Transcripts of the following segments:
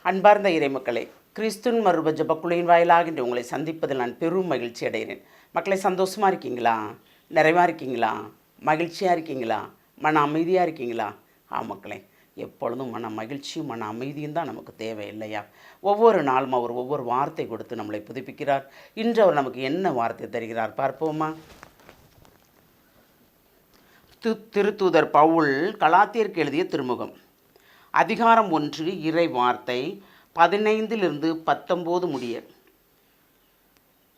அன்பார்ந்த இறைமக்களே, கிறிஸ்துவின் மறுப ஜெபக்குழுவின் வாயிலாக இன்று உங்களை சந்திப்பதில் நான் பெரும் மகிழ்ச்சி அடைகிறேன். மக்களை, சந்தோஷமாக இருக்கீங்களா? நிறைவாக இருக்கீங்களா? மகிழ்ச்சியாக இருக்கீங்களா? மன அமைதியாக இருக்கீங்களா? மக்களே, எப்பொழுதும் மன மகிழ்ச்சியும் மன அமைதியும் தான் நமக்கு தேவை இல்லையா? ஒவ்வொரு நாளும் அவர் ஒவ்வொரு வார்த்தை கொடுத்து நம்மளை புதுப்பிக்கிறார். இன்று அவர் நமக்கு என்ன வார்த்தை தருகிறார் பார்ப்போமா? திருத்தூதர் பவுல் கலாத்தியருக்கு எழுதிய திருமுகம், அதிகாரம் 1, இறை வார்த்தை 15-19 முடிய.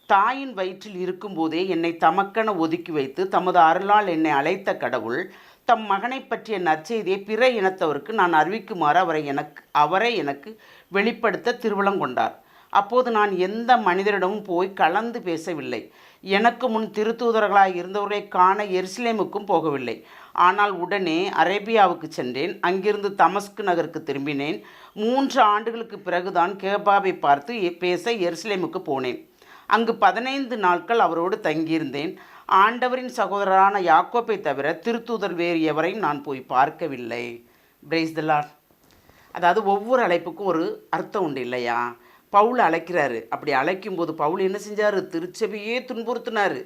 தாயின் வயிற்றில் இருக்கும்போதே என்னை தமக்கென ஒதுக்கி வைத்து தமது அருளால் என்னை அழைத்த கடவுள் தம் மகனை பற்றிய நற்செய்தியை பிற இனத்தவருக்கு நான் அறிவிக்குமாறு அவரை எனக்கு வெளிப்படுத்த திருவுளங்கொண்டார். அப்போது நான் எந்த மனிதரிடமும் போய் கலந்து பேசவில்லை. எனக்கு முன் திருத்தூதர்களாக இருந்தவர்களை காண எருசலேமுக்கும் போகவில்லை. ஆனால் உடனே அரேபியாவுக்கு சென்றேன். அங்கிருந்து தமஸ்கு நகருக்கு திரும்பினேன். 3 ஆண்டுகளுக்கு பிறகுதான் கேபாவை பார்த்து பேச எருசலேமுக்கு போனேன். அங்கு 15 நாட்கள் அவரோடு தங்கியிருந்தேன். ஆண்டவரின் சகோதரரான யாக்கோப்பை தவிர திருத்தூதர் வேறு எவரையும் நான் போய் பார்க்கவில்லை. Praise the Lord. அதாவது ஒவ்வொரு அழைப்புக்கும் ஒரு அர்த்தம் உண்டு இல்லையா? பவுல் அழைக்கிறாரு. அப்படி அழைக்கும்போது பவுல் என்ன செஞ்சார்? திருச்சபையே துன்புறுத்தினார்.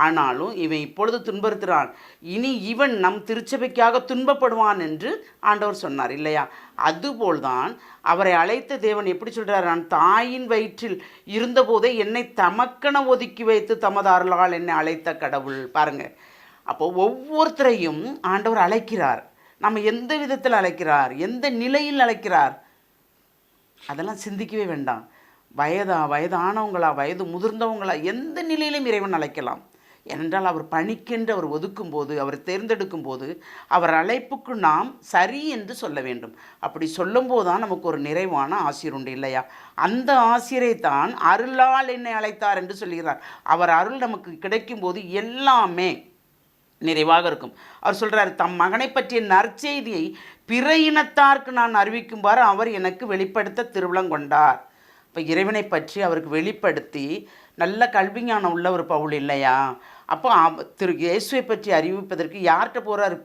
ஆனாலும் இவன் இப்பொழுது துன்புறுத்துகிறான், இனி இவன் நம் திருச்சபைக்காக துன்பப்படுவான் என்று ஆண்டவர் சொன்னார் இல்லையா? அதுபோல்தான் அவரை அழைத்த தேவன் எப்படி சொல்கிறார்? நான் தாயின் வயிற்றில் இருந்தபோதே என்னை தமக்கென ஒதுக்கி வைத்து தமது அருளால் என்னை அழைத்த கடவுள். பாருங்கள், அப்போது ஒவ்வொருத்தரையும் ஆண்டவர் அழைக்கிறார். நம்ம எந்த விதத்தில் அழைக்கிறார், எந்த நிலையில் அழைக்கிறார், அதெல்லாம் சிந்திக்கவே வேண்டாம். வயதானவங்களா, வயது முதிர்ந்தவங்களா, எந்த நிலையிலும் இறைவன் அழைக்கலாம். ஏனென்றால் அவர் பணிக்கென்று அவர் ஒதுக்கும்போது, அவர் தேர்ந்தெடுக்கும் போது அவர் அழைப்புக்கு நாம் சரி என்று சொல்ல வேண்டும். அப்படி சொல்லும்போது தான் நமக்கு ஒரு நிறைவான ஆசிரியர் உண்டு இல்லையா? அந்த ஆசிரியரை தான் அருளால் என்னை அழைத்தார் என்று சொல்கிறார். அவர் அருள் நமக்கு கிடைக்கும்போது எல்லாமே நிறைவாக இருக்கும். அவர் சொல்கிறார், தம் மகனை பற்றிய நற்செய்தியை பிற இனத்தாருக்கு நான் அறிவிக்கும்பாறு அவர் எனக்கு வெளிப்படுத்த திருவுளங்கொண்டார். இப்போ இறைவனை பற்றி அவருக்கு வெளிப்படுத்தி நல்ல கல்விஞானம் உள்ள ஒரு பவுல் இல்லையா? அப்போ இயேசுவை பற்றி அறிவிப்பதற்கு யார்கிட்ட போகிறார்?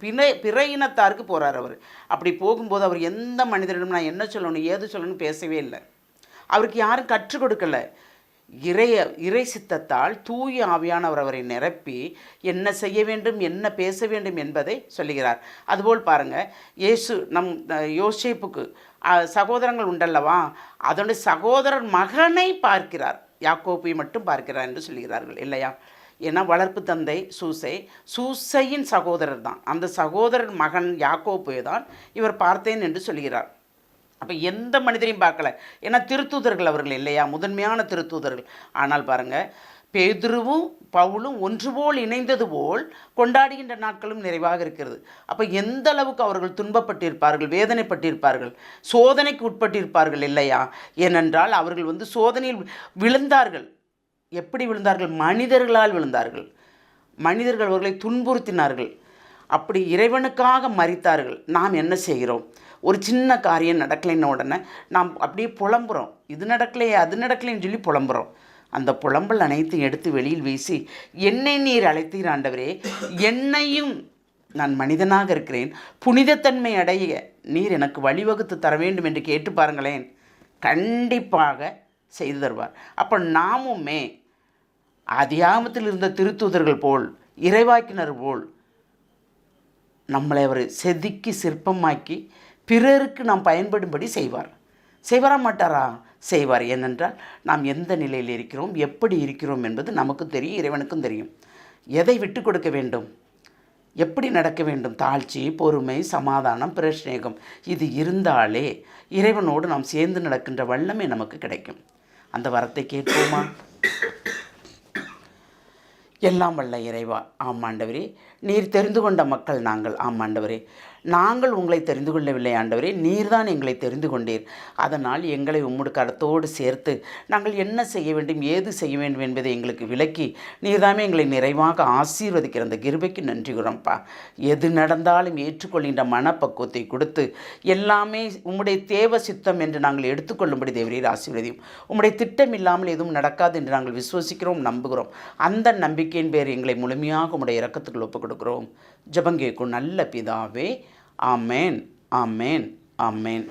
பிற இனத்தாருக்கு போகிறார். அவர் அப்படி போகும்போது அவர் எந்த மனிதரிடம் நான் என்ன சொல்லணும் ஏது சொல்லணும்னு பேசவே இல்லை. அவருக்கு யாரும் கற்றுக் கொடுக்கலை. இறை சித்தத்தால் தூய ஆவியானவர் அவரை நிரப்பி என்ன செய்ய வேண்டும், என்ன பேச வேண்டும் என்பதை சொல்லுகிறார். அதுபோல் பாருங்கள், யோசேப்புக்கு சகோதரங்கள் உண்டல்லவா? அதனுடைய சகோதரர் மகனை பார்க்கிறார், யாக்கோப்பை மட்டும் பார்க்கிறார் என்று சொல்கிறார்கள் இல்லையா? ஏன்னா வளர்ப்பு தந்தை சூசையின் சகோதரர் தான். அந்த சகோதரர் மகன் யாக்கோப்பை தான் இவர் பார்த்தேன் என்று சொல்கிறார். அப்போ எந்த மனிதரையும் பார்க்கல. ஏன்னா திருத்தூதர்கள் அவர்கள் இல்லையா? முதன்மையான திருத்தூதர்கள். ஆனால் பாருங்கள், பேதுருவும் பவுலும் ஒன்று போல் இணைந்தது போல் கொண்டாடுகின்ற நாட்களும் நிறைவாக இருக்கிறது. அப்போ எந்த அளவுக்கு அவர்கள் துன்பப்பட்டிருப்பார்கள், வேதனைப்பட்டிருப்பார்கள், சோதனைக்கு உட்பட்டிருப்பார்கள் இல்லையா? ஏனென்றால் அவர்கள் சோதனையில் விழுந்தார்கள். எப்படி விழுந்தார்கள்? மனிதர்களால் விழுந்தார்கள். மனிதர்கள் அவர்களை துன்புறுத்தினார்கள். அப்படி இறைவனுக்காக மரித்தார்கள். நாம் என்ன செய்கிறோம்? ஒரு சின்ன காரியம் நடக்கலைன்ன உடனே நாம் அப்படியே புலம்புறோம். இது நடக்கலையே, அது நடக்கலைன்னு சொல்லி புலம்புறோம். அந்த புலம்பல் அனைத்தையும் எடுத்து வெளியில் வீசி, என்னை நீர் அழைத்தீர் ஆண்டவரே, என்னையும் நான் மனிதனாக இருக்கிறேன், புனிதத்தன்மை அடைய நீர் எனக்கு வழிவகுத்து தர வேண்டும் என்று கேட்டு பாருங்களேன், கண்டிப்பாக செய்து தருவார். அப்போ நாமுமே ஆதியாகமத்தில் இருந்த திருத்தூதர்கள் போல், இறைவாக்கினர் போல் நம்மளை அவர் செதுக்கி சிற்பமாக்கி பிறருக்கு நாம் பயன்படும்படி செய்வாரா மாட்டாரா? செய்வார். ஏனென்றால் நாம் எந்த நிலையில் இருக்கிறோம், எப்படி இருக்கிறோம் என்பது நமக்கு தெரியும், இறைவனுக்கும் தெரியும். எதை விட்டு கொடுக்க வேண்டும், எப்படி நடக்க வேண்டும், தாழ்ச்சி, பொறுமை, சமாதானம், பிரஸ்நேகம், இது இருந்தாலே இறைவனோடு நாம் சேர்ந்து நடக்கின்ற வல்லமை நமக்கு கிடைக்கும். அந்த வரத்தை கேட்போமா? எல்லாம் வல்ல இறைவா, ஆமாண்டவரே, நீர் தெரிந்து கொண்ட மக்கள் நாங்கள். ஆமாண்டவரே, நாங்கள் உங்களை தெரிந்து கொள்ளவில்லை ஆண்டவரே, நீர்தான் எங்களை தெரிந்து கொண்டீர். அதனால் எங்களை உம்முடைய கரத்தோடு சேர்த்து நாங்கள் என்ன செய்ய வேண்டும், ஏது செய்ய வேண்டும் என்பதை எங்களுக்கு விளக்கி நீர்தாமே எங்களை நிறைவாக ஆசீர்வதிக்கிற அந்த கிருபைக்கு நன்றி கூறப்பா. எது நடந்தாலும் ஏற்றுக்கொள்கின்ற மனப்பக்குவத்தை கொடுத்து எல்லாமே உம்முடைய தேவ சித்தம் என்று நாங்கள் எடுத்துக்கொள்ளும்படி தேவரீர் ஆசீர்வதியும். உம்முடைய திட்டம் இல்லாமல் எதுவும் நடக்காது என்று நாங்கள் விசுவசிக்கிறோம், நம்புகிறோம். அந்த நம்பிக்கையின் பேர் எங்களை முழுமையாக உம்முடைய இரக்கத்துக்கு ஒப்புக் கொடுக்கிறோம். ஜெபம் கேட்கும் நல்ல பிதாவே. ஆமேன், ஆமேன், ஆமேன்.